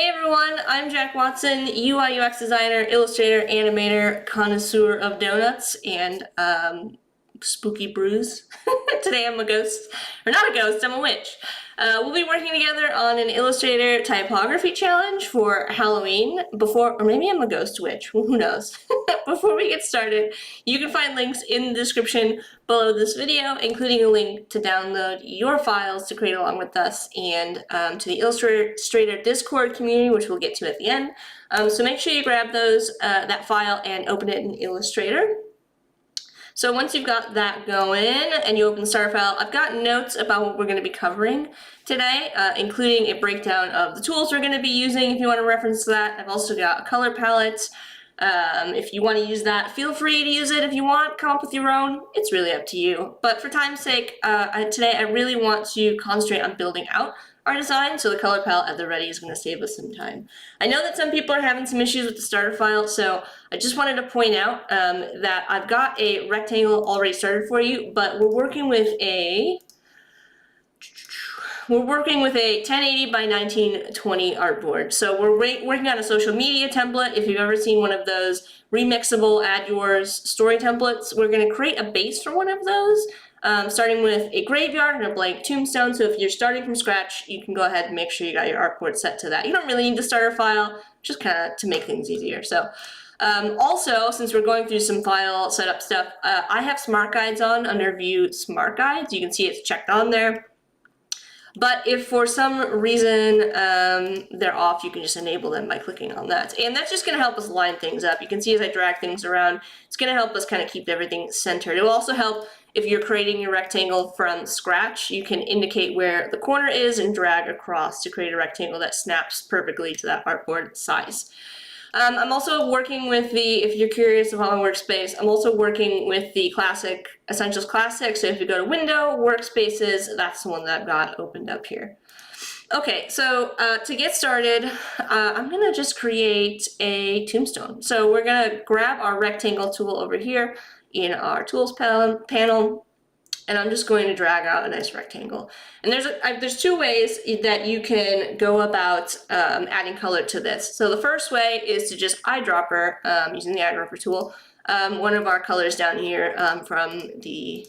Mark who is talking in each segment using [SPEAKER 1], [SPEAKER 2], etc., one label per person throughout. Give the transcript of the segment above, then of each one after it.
[SPEAKER 1] Hey everyone, I'm Jack Watson, UI UX designer, illustrator, animator, connoisseur of donuts, and spooky brews. Today I'm a ghost, or not a ghost, I'm a witch. We'll be working together on an Illustrator typography challenge for Halloween or maybe I'm a ghost witch, who knows. Before we get started, you can find links in the description below this video, including a link to download your files to create along with us, and to the Illustrator Discord community, which we'll get to at the end. So make sure you grab that file and open it in Illustrator. So once you've got that going and you open the starter file, I've got notes about what we're going to be covering today, including a breakdown of the tools we're going to be using if you want to reference that. I've also got a color palette. If you want to use that, feel free to use it. If you want, come up with your own. It's really up to you. But for time's sake, today I really want to concentrate on building out our design, so the color palette at the ready is going to save us some time. I know that some people are having some issues with the starter file, so I just wanted to point out that I've got a rectangle already started for you, but we're working with a 1080 by 1920 artboard. So we're working on a social media template. If you've ever seen one of those remixable add yours story templates, we're going to create a base for one of those. Starting with a graveyard and a blank tombstone. So if you're starting from scratch, you can go ahead and make sure you got your artboard set to that. You don't really need the starter file, just kind of to make things easier. So also, since we're going through some file setup stuff, I have smart guides on under view smart guides. You can see it's checked on there. But if for some reason they're off, you can just enable them by clicking on that. And that's just going to help us line things up. You can see as I drag things around, it's going to help us kind of keep everything centered. It will also help if you're creating your rectangle from scratch. You can indicate where the corner is and drag across to create a rectangle that snaps perfectly to that artboard size. I'm also working with if you're curious about my workspace, I'm also working with the classic, Essentials Classic. So if you go to Window, Workspaces, that's the one that I've got opened up here. Okay, so to get started, I'm gonna just create a tombstone. So we're gonna grab our rectangle tool over here in our tools panel, and I'm just going to drag out a nice rectangle. And there's two ways that you can go about adding color to this. So the first way is to just eyedropper, using the eyedropper tool, one of our colors down here from the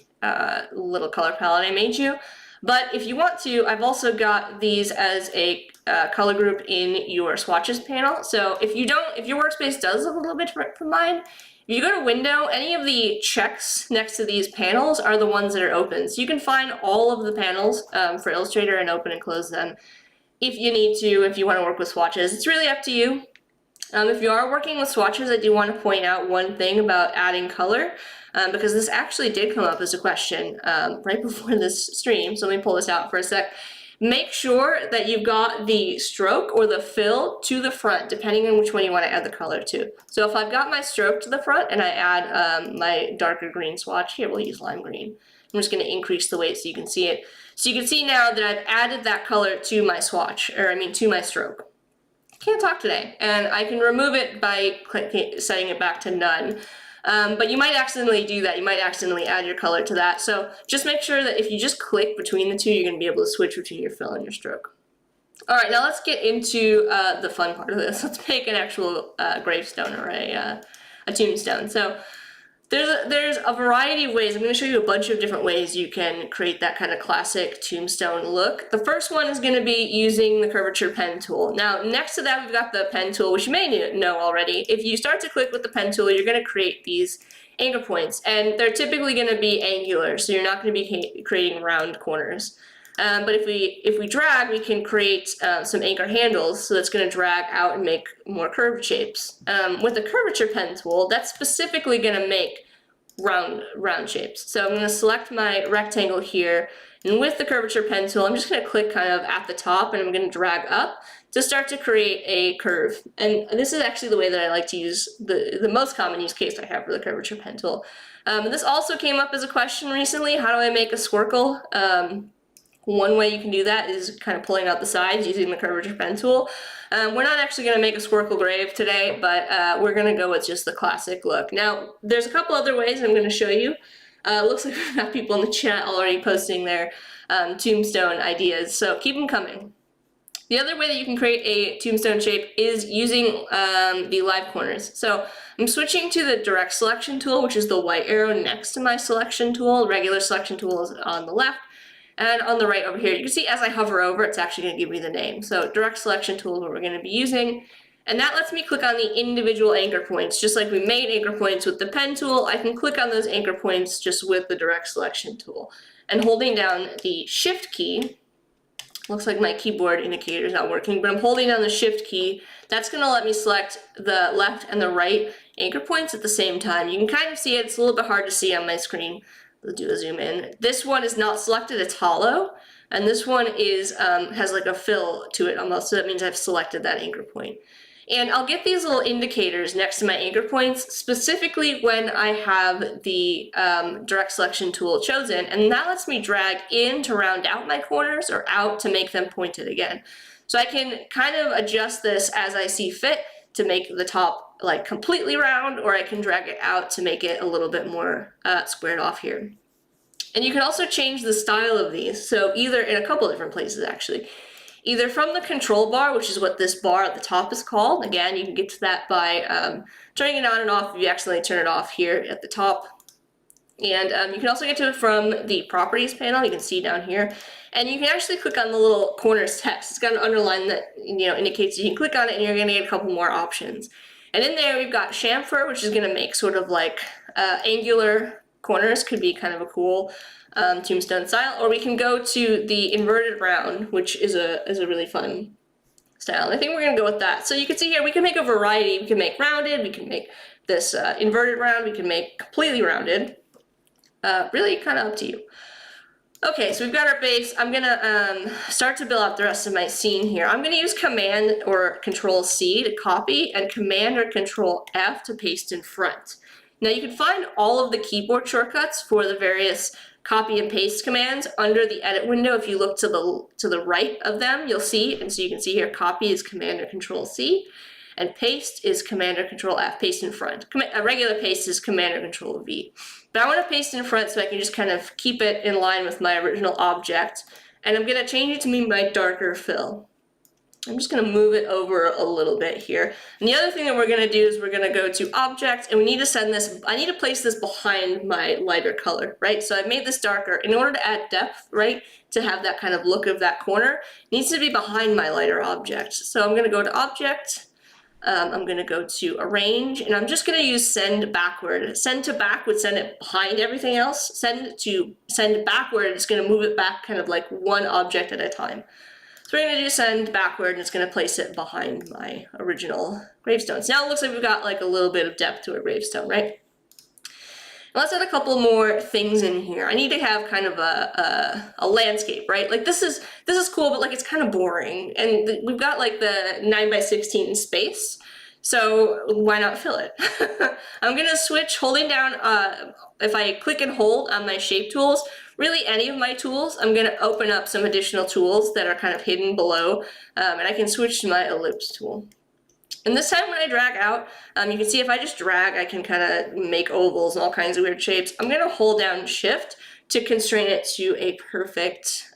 [SPEAKER 1] little color palette I made you. But if you want to, I've also got these as a color group in your swatches panel. So if your workspace does look a little bit different from mine, if you go to Window, any of the checks next to these panels are the ones that are open. So you can find all of the panels for Illustrator and open and close them if you need to, if you want to work with swatches. It's really up to you. If you are working with swatches, I do want to point out one thing about adding color, because this actually did come up as a question right before this stream. So let me pull this out for a sec. Make sure that you've got the stroke or the fill to the front, depending on which one you want to add the color to. So if I've got my stroke to the front and I add my darker green swatch, here we'll use lime green. I'm just going to increase the weight so you can see it. So you can see now that I've added that color to my swatch, to my stroke. Can't talk today, and I can remove it by setting it back to none. But you might accidentally do that. You might accidentally add your color to that. So just make sure that if you just click between the two, you're going to be able to switch between your fill and your stroke. All right, now let's get into the fun part of this. Let's make an actual gravestone or a tombstone. So there's a variety of ways. I'm going to show you a bunch of different ways you can create that kind of classic tombstone look. The first one is going to be using the Curvature Pen tool. Now, next to that, we've got the pen tool, which you may know already. If you start to click with the pen tool, you're going to create these anchor points, and they're typically going to be angular, so you're not going to be creating round corners. But if we drag, we can create some anchor handles, so that's going to drag out and make more curved shapes. With the Curvature Pen tool, that's specifically going to make round shapes. So I'm going to select my rectangle here, and with the Curvature Pen tool, I'm just going to click kind of at the top, and I'm going to drag up to start to create a curve. And this is actually the way that I like to use the most common use case I have for the Curvature Pen tool. This also came up as a question recently. How do I make a swirl? One way you can do that is kind of pulling out the sides using the Curvature Pen tool. We're not actually going to make a swirl grave today, but we're going to go with just the classic look. Now, there's a couple other ways I'm going to show you. Looks like we've got people in the chat already posting their tombstone ideas, so keep them coming. The other way that you can create a tombstone shape is using the live corners. So I'm switching to the direct selection tool, which is the white arrow next to my selection tool. Regular selection tool is on the left. And on the right over here, you can see as I hover over, it's actually going to give me the name. So direct selection tool is what we're going to be using. And that lets me click on the individual anchor points. Just like we made anchor points with the pen tool, I can click on those anchor points just with the direct selection tool. And holding down the shift key, looks like my keyboard indicator is not working, but I'm holding down the shift key. That's going to let me select the left and the right anchor points at the same time. You can kind of see it. It's a little bit hard to see on my screen. Let's do a zoom in. This one is not selected, it's hollow. And this one is has like a fill to it almost, so that means I've selected that anchor point. And I'll get these little indicators next to my anchor points, specifically when I have the direct selection tool chosen, and that lets me drag in to round out my corners or out to make them pointed again. So I can kind of adjust this as I see fit to make the top like completely round, or I can drag it out to make it a little bit more squared off here. And you can also change the style of these, so either in a couple different places actually. Either from the control bar, which is what this bar at the top is called. Again, you can get to that by turning it on and off if you accidentally turn it off here at the top. And you can also get to it from the properties panel, you can see down here. And you can actually click on the little corners text. It's got an underline that indicates you can click on it and you're gonna get a couple more options. And in there we've got chamfer, which is gonna make sort of like angular corners, could be kind of a cool tombstone style, or we can go to the inverted round, which is a really fun style. And I think we're gonna go with that. So you can see here we can make a variety. We can make rounded, we can make this inverted round, we can make completely rounded. Really kind of up to you. Okay, so we've got our base. I'm gonna start to build out the rest of my scene here. I'm gonna use Command or Control C to copy and Command or Control F to paste in front. Now you can find all of the keyboard shortcuts for the various copy and paste commands under the edit window. If you look to the right of them, you'll see, and so you can see here, copy is Command or Control C, and paste is Command or Control F, paste in front. A regular paste is Command or Control V. But I want to paste in front so I can just kind of keep it in line with my original object, and I'm going to change it to be my darker fill. I'm just going to move it over a little bit here. And the other thing that we're going to do is we're going to go to Object, and we need to send this, I need to place this behind my lighter color, right? So I've made this darker. In order to add depth, right, to have that kind of look of that corner, it needs to be behind my lighter object. So I'm going to go to Object, I'm going to go to Arrange, and I'm just going to use Send Backward. Send to back would send it behind everything else. Send to send backward, it's going to move it back kind of like one object at a time. So we're going to do Send Backward, and it's going to place it behind my original gravestones. Now it looks like we've got like a little bit of depth to a gravestone, right? Now let's add a couple more things in here. I need to have kind of a landscape, right? Like this is cool, but like it's kind of boring. And we've got like the 9x16 space, so why not fill it? I'm gonna switch holding down, if I click and hold on my shape tools, really any of my tools, I'm gonna open up some additional tools that are kind of hidden below, and I can switch to my Ellipse tool. And this time when I drag out, you can see if I just drag, I can kind of make ovals and all kinds of weird shapes. I'm going to hold down Shift to constrain it to a perfect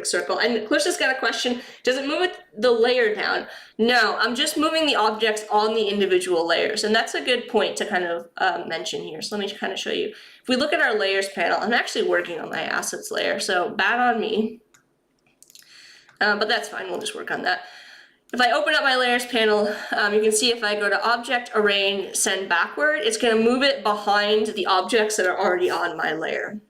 [SPEAKER 1] circle. And Clarissa's got a question, does it move the layer down? No, I'm just moving the objects on the individual layers. And that's a good point to kind of mention here. So let me kind of show you. If we look at our layers panel, I'm actually working on my assets layer, so bad on me. But that's fine, we'll just work on that. If I open up my layers panel, you can see if I go to Object, Arrange, Send Backward, it's going to move it behind the objects that are already on my layer.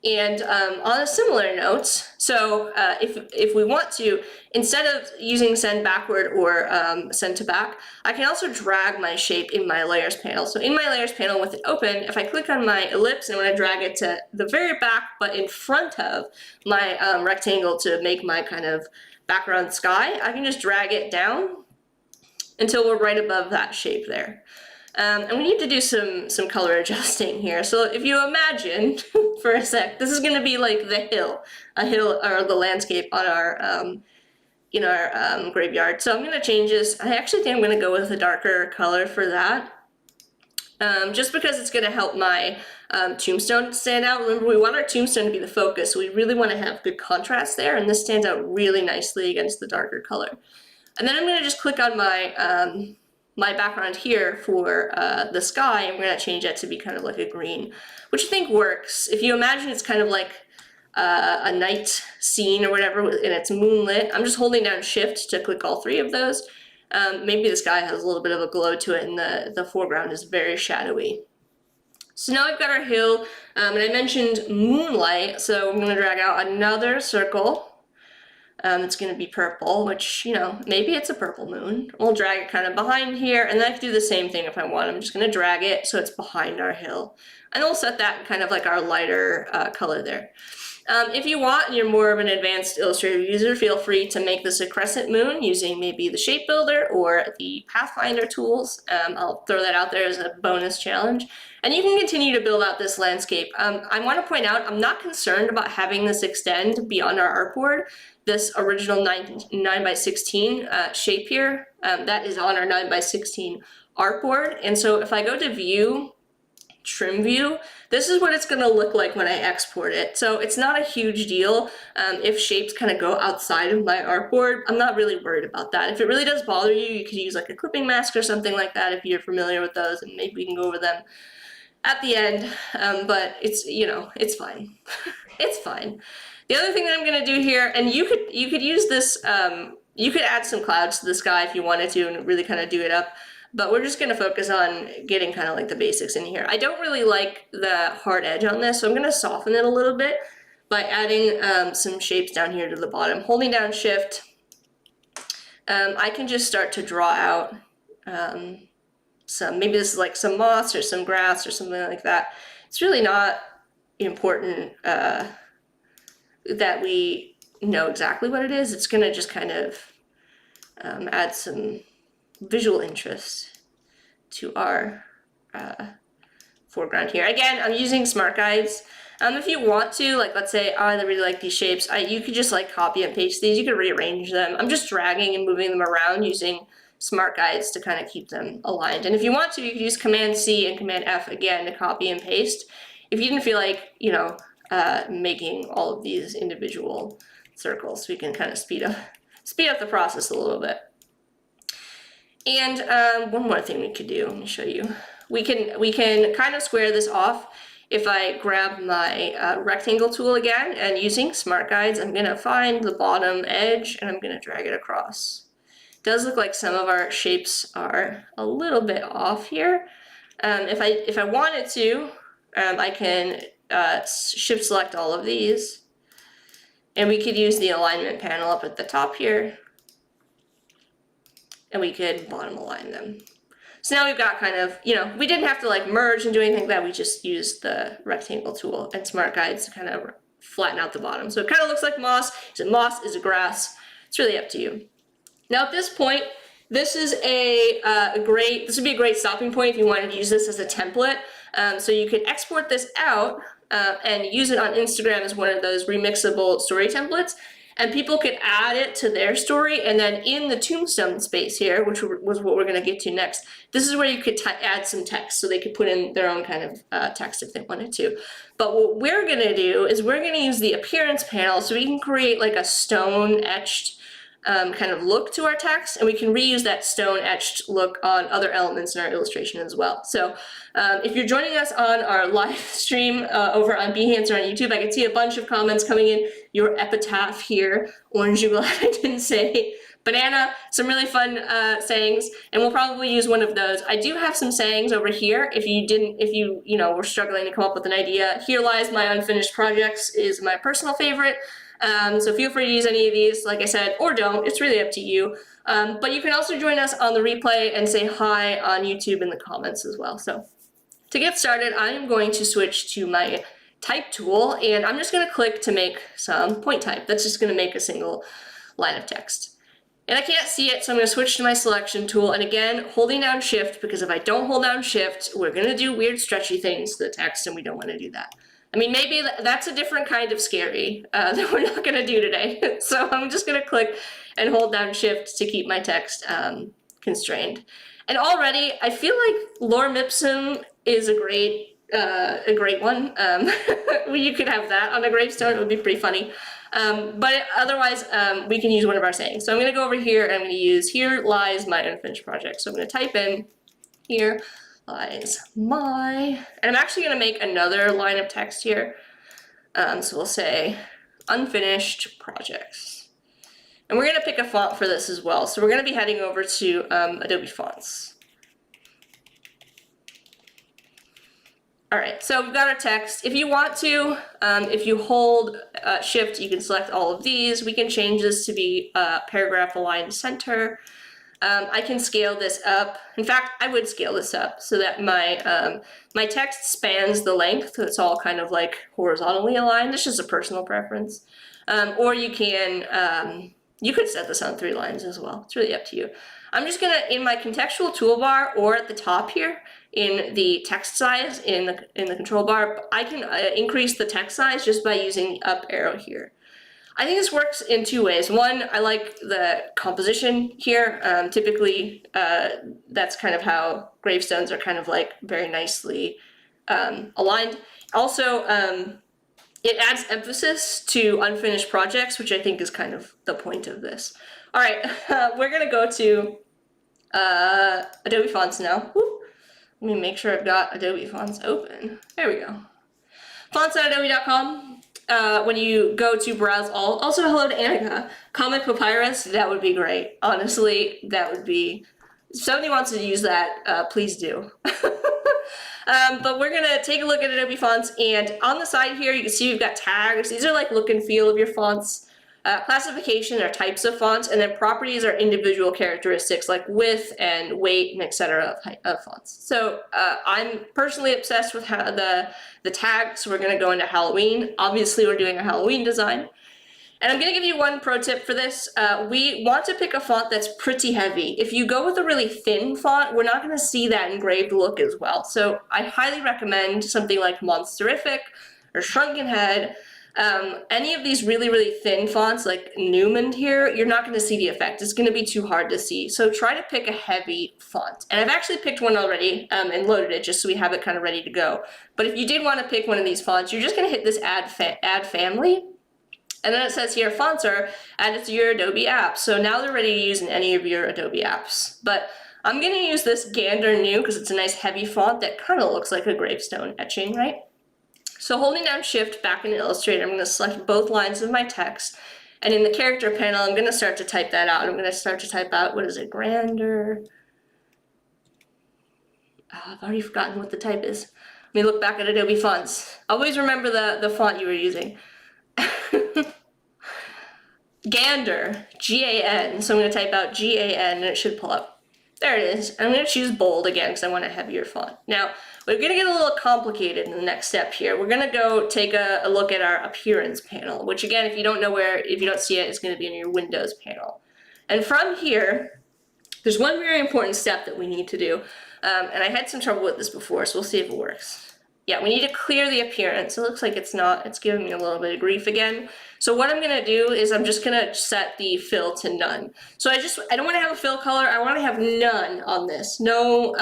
[SPEAKER 1] And on a similar note, so if we want to, instead of using Send Backward or Send to Back, I can also drag my shape in my layers panel. So in my layers panel with it open, if I click on my ellipse and I want to drag it to the very back but in front of my rectangle to make my kind of background sky, I can just drag it down until we're right above that shape there. And we need to do some color adjusting here. So if you imagine for a sec, this is going to be like the hill, or the landscape on our in our graveyard. So I'm going to change this. I actually think I'm going to go with a darker color for that. just because it's going to help my tombstone stand out. Remember, we want our tombstone to be the focus, so we really want to have good contrast there, and this stands out really nicely against the darker color. And then I'm going to just click on my my background here for the sky, and we're going to change that to be kind of like a green, which I think works. If you imagine it's kind of like a night scene or whatever, and it's moonlit, I'm just holding down Shift to click all three of those. Maybe the sky has a little bit of a glow to it, and the foreground is very shadowy. So now we've got our hill, and I mentioned moonlight, so I'm going to drag out another circle. It's going to be purple, which, you know, maybe it's a purple moon. We'll drag it kind of behind here, and then I can do the same thing if I want. I'm just going to drag it so it's behind our hill. And we'll set that kind of like our lighter color there. If you want and you're more of an advanced Illustrator user, feel free to make this a crescent moon using maybe the shape builder or the Pathfinder tools. I'll throw that out there as a bonus challenge. And you can continue to build out this landscape. I want to point out, I'm not concerned about having this extend beyond our artboard. This original 9x16 shape here, that is on our 9x16 artboard. And so if I go to View, Trim View, this is what it's going to look like when I export it. So it's not a huge deal if shapes kind of go outside of my artboard. I'm not really worried about that. If it really does bother you, you could use like a clipping mask or something like that if you're familiar with those, and maybe we can go over them at the end. But it's, you know, it's fine. It's fine. The other thing that I'm going to do here, and you could use this, you could add some clouds to the sky if you wanted to and really kind of do it up. But we're just going to focus on getting kind of like the basics in here. I don't really like the hard edge on this, so I'm going to soften it a little bit by adding some shapes down here to the bottom. Holding down Shift, I can just start to draw out some, maybe this is like some moss or some grass or something like that. It's really not important that we know exactly what it is. It's going to just kind of add some visual interest to our foreground here. Again, I'm using smart guides. If you want to, like, let's say, oh, I really like these shapes, you could just like copy and paste these. You could rearrange them. I'm just dragging and moving them around using smart guides to kind of keep them aligned. And if you want to, you could use Command C and Command F again to copy and paste. If you didn't feel like, you know, making all of these individual circles, we can kind of speed up the process a little bit. And one more thing we could do, let me show you. We can kind of square this off. If I grab my rectangle tool again and using smart guides, I'm going to find the bottom edge and I'm going to drag it across. It does look like some of our shapes are a little bit off here. If I wanted to, I can shift select all of these, and we could use the alignment panel up at the top here, and we could bottom align them. So now we've got kind of, you know, we didn't have to like merge and do anything like that. We just used the rectangle tool and smart guides to kind of flatten out the bottom. So it kind of looks like moss. Is it moss? Is it grass? It's really up to you. Now at this point, this is this would be a great stopping point if you wanted to use this as a template. So you could export this out and use it on Instagram as one of those remixable story templates. And people could add it to their story, and then in the Tombstone space here, which was what we're going to get to next, this is where you could add some text, so they could put in their own kind of text if they wanted to. But what we're going to do is we're going to use the appearance panel, so we can create like a stone etched kind of look to our text, and we can reuse that stone etched look on other elements in our illustration as well. So if you're joining us on our live stream over on Behance or on YouTube, I can see a bunch of comments coming in. Your epitaph here, orange you glad I didn't say, banana, some really fun sayings, and we'll probably use one of those. I do have some sayings over here. If you know, were struggling to come up with an idea, Here Lies My Unfinished Projects is my personal favorite. So feel free to use any of these, like I said, or don't. It's really up to you. But you can also join us on the replay and say hi on YouTube in the comments as well. So to get started, I'm going to switch to my type tool, and I'm just going to click to make some point type. That's just going to make a single line of text. And I can't see it, so I'm going to switch to my selection tool, and again, holding down Shift, because if I don't hold down Shift, we're going to do weird stretchy things to the text, and we don't want to do that. I mean, maybe that's a different kind of scary that we're not going to do today. So I'm just going to click and hold down Shift to keep my text kind constrained. And already, I feel like lorem ipsum is a great one. You could have that on a gravestone. It would be pretty funny. But otherwise, we can use one of our sayings. So I'm going to go over here and I'm going to use "here lies my unfinished project." So I'm going to type in "here lies my," and I'm actually going to make another line of text here. So we'll say "unfinished projects." And we're going to pick a font for this as well. So we're going to be heading over to Adobe Fonts. All right, so we've got our text. If you want to, if you hold Shift, you can select all of these. We can change this to be paragraph aligned center. I can scale this up. In fact, I would scale this up so that my text spans the length. So it's all kind of like horizontally aligned. It's just a personal preference. Or you can, you could set this on 3 lines as well. It's really up to you. I'm just gonna, in my contextual toolbar or at the top here, in the text size in the control bar, I can increase the text size just by using the up arrow here. I think this works in 2 ways. One, I like the composition here. Typically, that's kind of how gravestones are kind of like very nicely aligned. Also, it adds emphasis to unfinished projects, which I think is kind of the point of this. All right, we're gonna go to Adobe Fonts now. Woo. Let me make sure I've got Adobe Fonts open. There we go. Fonts.adobe.com. When you go to browse all, also hello to Annika. Comic Papyrus, that would be great. Honestly, that would be, if somebody wants to use that, please do. But we're gonna take a look at Adobe Fonts, and on the side here, you can see we've got tags. These are like look and feel of your fonts. Classification are types of fonts, and then properties are individual characteristics like width and weight and etc. of fonts. So I'm personally obsessed with the tags, so we're going to go into Halloween. Obviously, we're doing a Halloween design. And I'm going to give you one pro tip for this. We want to pick a font that's pretty heavy. If you go with a really thin font, we're not going to see that engraved look as well. So I highly recommend something like Monsterific or Shrunken Head. Any of these really, really thin fonts like Newman here, you're not going to see the effect. It's going to be too hard to see. So try to pick a heavy font. And I've actually picked one already and loaded it just so we have it kind of ready to go. But if you did want to pick one of these fonts, you're just going to hit this add family. And then it says here, fonts are added to your Adobe apps. So now they're ready to use in any of your Adobe apps. But I'm going to use this Gander New because it's a nice heavy font that kind of looks like a gravestone etching, right? So holding down Shift back in Illustrator, I'm going to select both lines of my text. And in the character panel, I'm going to start to type that out. I'm going to start to type out, what is it, Grander? Oh, I've already forgotten what the type is. Let me look back at Adobe Fonts. Always remember the font you were using. Gander, G-A-N. So I'm going to type out G-A-N and it should pull up. There it is. I'm going to choose bold again because I want a heavier font. Now, we're going to get a little complicated in the next step here. We're going to go take a look at our appearance panel, which again, if you don't know if you don't see it, it's going to be in your Windows panel. And from here, there's one very important step that we need to do. And I had some trouble with this before, so we'll see if it works. Yeah, we need to clear the appearance. It looks like it's giving me a little bit of grief again. So what I'm gonna do is I'm just gonna set the fill to none. So I don't wanna have a fill color, I wanna have none on this. No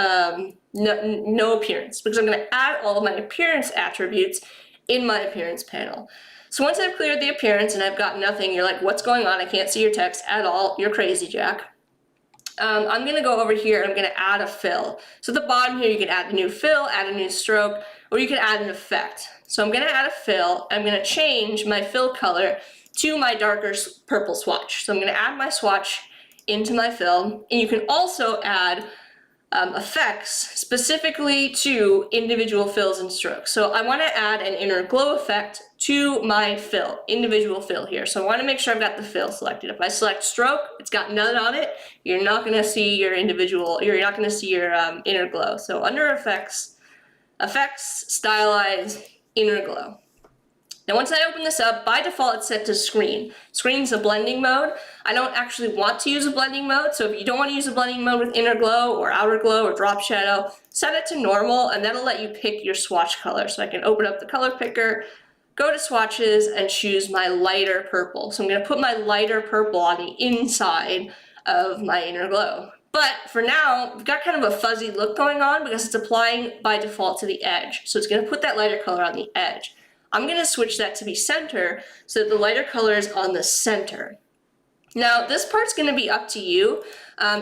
[SPEAKER 1] appearance, because I'm gonna add all of my appearance attributes in my appearance panel. So once I've cleared the appearance and I've got nothing, you're like, what's going on? I can't see your text at all. You're crazy, Jack. I'm gonna go over here and I'm gonna add a fill. So at the bottom here, you can add a new fill, add a new stroke, or you can add an effect. So I'm gonna add a fill, I'm gonna change my fill color to my darker purple swatch. So I'm gonna add my swatch into my fill, and you can also add effects specifically to individual fills and strokes. So I wanna add an inner glow effect to my fill, individual fill here. So I wanna make sure I've got the fill selected. If I select stroke, it's got none on it, you're not gonna see your you're not gonna see your inner glow. So under effects, stylize, inner glow. Now once I open this up, by default it's set to screen. Screen's a blending mode. I don't actually want to use a blending mode, so if you don't want to use a blending mode with inner glow or outer glow or drop shadow, set it to normal and that'll let you pick your swatch color. So I can open up the color picker, go to swatches and choose my lighter purple. So I'm going to put my lighter purple on the inside of my inner glow. But for now, we've got kind of a fuzzy look going on because it's applying by default to the edge. So it's going to put that lighter color on the edge. I'm going to switch that to be center so that the lighter color is on the center. Now this part's going to be up to you.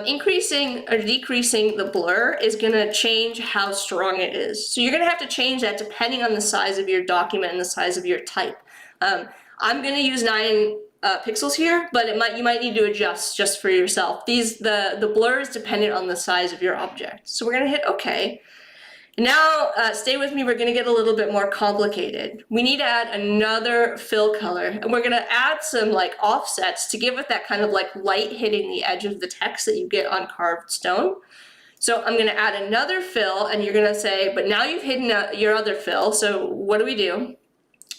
[SPEAKER 1] Increasing or decreasing the blur is going to change how strong it is. So you're going to have to change that depending on the size of your document and the size of your type. I'm going to use 9 pixels here, but you might need to adjust just for yourself. The blur is dependent on the size of your object. So we're going to hit OK. Now, stay with me, we're going to get a little bit more complicated. We need to add another fill color, and we're going to add some like offsets to give it that kind of like light hitting the edge of the text that you get on carved stone. So I'm going to add another fill, and you're going to say, but now you've hidden your other fill, so what do?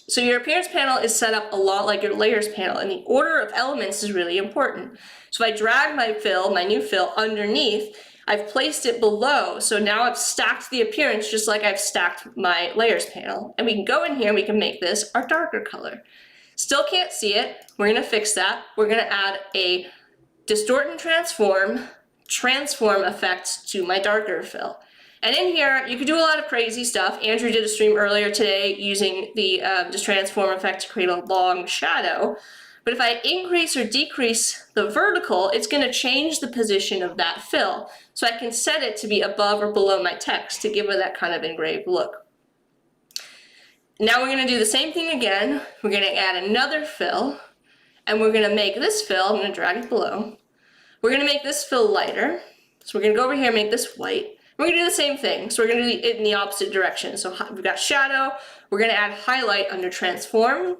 [SPEAKER 1] So your appearance panel is set up a lot like your layers panel, and the order of elements is really important. So if I drag my new fill underneath, I've placed it below, so now I've stacked the appearance just like I've stacked my layers panel. And we can go in here and we can make this our darker color. Still can't see it. We're going to fix that. We're going to add a distort and transform effect to my darker fill. And in here, you could do a lot of crazy stuff. Andrew did a stream earlier today using the just transform effect to create a long shadow. But if I increase or decrease the vertical, it's going to change the position of that fill. So I can set it to be above or below my text to give it that kind of engraved look. Now we're going to do the same thing again. We're going to add another fill, and we're going to make this fill, I'm going to drag it below. We're going to make this fill lighter. So we're going to go over here and make this white. We're going to do the same thing. So we're going to do it in the opposite direction. So we've got shadow. We're going to add highlight under transform.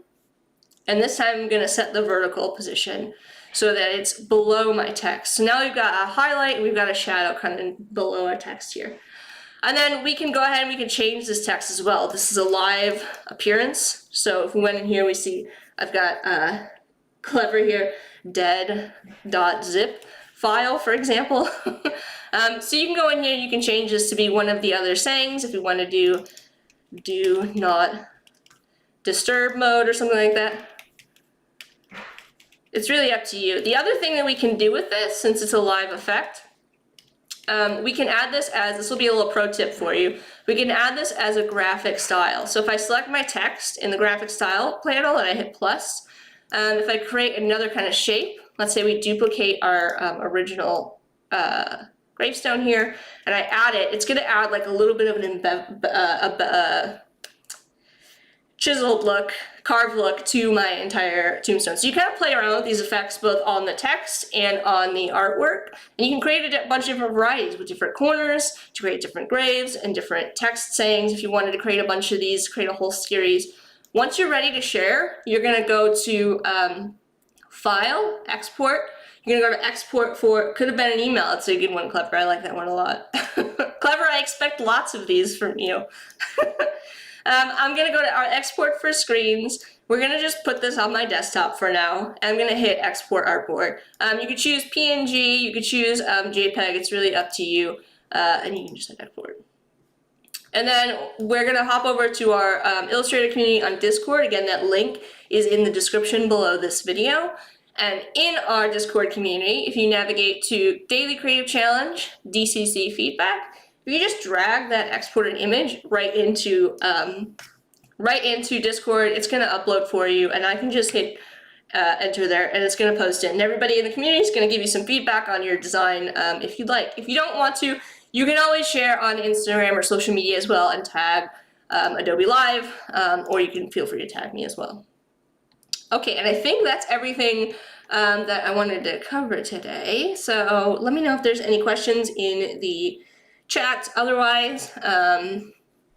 [SPEAKER 1] And this time I'm going to set the vertical position so that it's below my text. So now we've got a highlight and we've got a shadow kind of below our text here. And then we can go ahead and we can change this text as well. This is a live appearance. So if we went in here, we see I've got clever here, dead.zip file, for example. So you can go in here, you can change this to be one of the other sayings if you want to do not disturb mode or something like that. It's really up to you. The other thing that we can do with this, since it's a live effect, we can add this will be a little pro tip for you. We can add this as a graphic style. So if I select my text in the graphic style panel and I hit plus, if I create another kind of shape, let's say we duplicate our original gravestone here, and I add it, it's going to add like a little bit of an chiseled look, carved look to my entire tombstone. So you kind of play around with these effects both on the text and on the artwork, and you can create a bunch of different varieties with different corners to create different graves and different text sayings. If you wanted to create a bunch of these, create a whole series. Once you're ready to share, you're going to go to File, Export. You're going to go to Export for, could have been an email. It's a good one, Clever. I like that one a lot. Clever, I expect lots of these from you. I'm going to go to our Export for Screens. We're going to just put this on my desktop for now. I'm going to hit Export Artboard. You could choose PNG, you could choose JPEG. It's really up to you. And you can just hit Export. And then we're going to hop over to our Illustrator community on Discord. Again, that link is in the description below this video. And in our Discord community, if you navigate to Daily Creative Challenge, DCC Feedback, if you just drag that exported image right into Discord, it's going to upload for you, and I can just hit enter there, and it's going to post it. And everybody in the community is going to give you some feedback on your design if you'd like. If you don't want to, you can always share on Instagram or social media as well and tag Adobe Live, or you can feel free to tag me as well. Okay, and I think that's everything that I wanted to cover today. So let me know if there's any questions in the chat. Otherwise,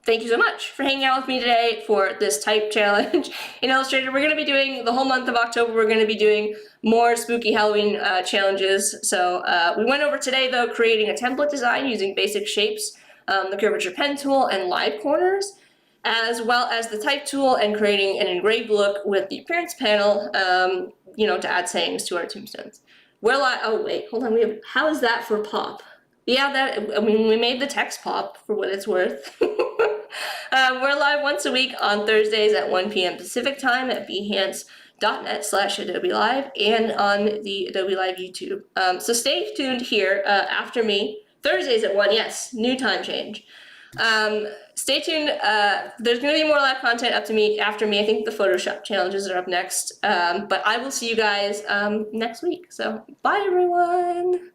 [SPEAKER 1] thank you so much for hanging out with me today for this type challenge in Illustrator. We're going to be doing the whole month of October. We're going to be doing more spooky Halloween challenges. So we went over today, though, creating a template design using basic shapes, the Curvature Pen tool, and live corners, as well as the type tool and creating an engraved look with the appearance panel, you know, to add sayings to our tombstones. Oh wait, hold on, how is that for pop? Yeah, we made the text pop for what it's worth. We're live once a week on Thursdays at 1 p.m. Pacific time at behance.com/. adobe live and on the Adobe Live YouTube. So stay tuned here after me. Thursdays at 1, yes, new time change. Stay tuned. There's going to be more live content up to me after me. I think the Photoshop challenges are up next. But I will see you guys next week. So bye, everyone.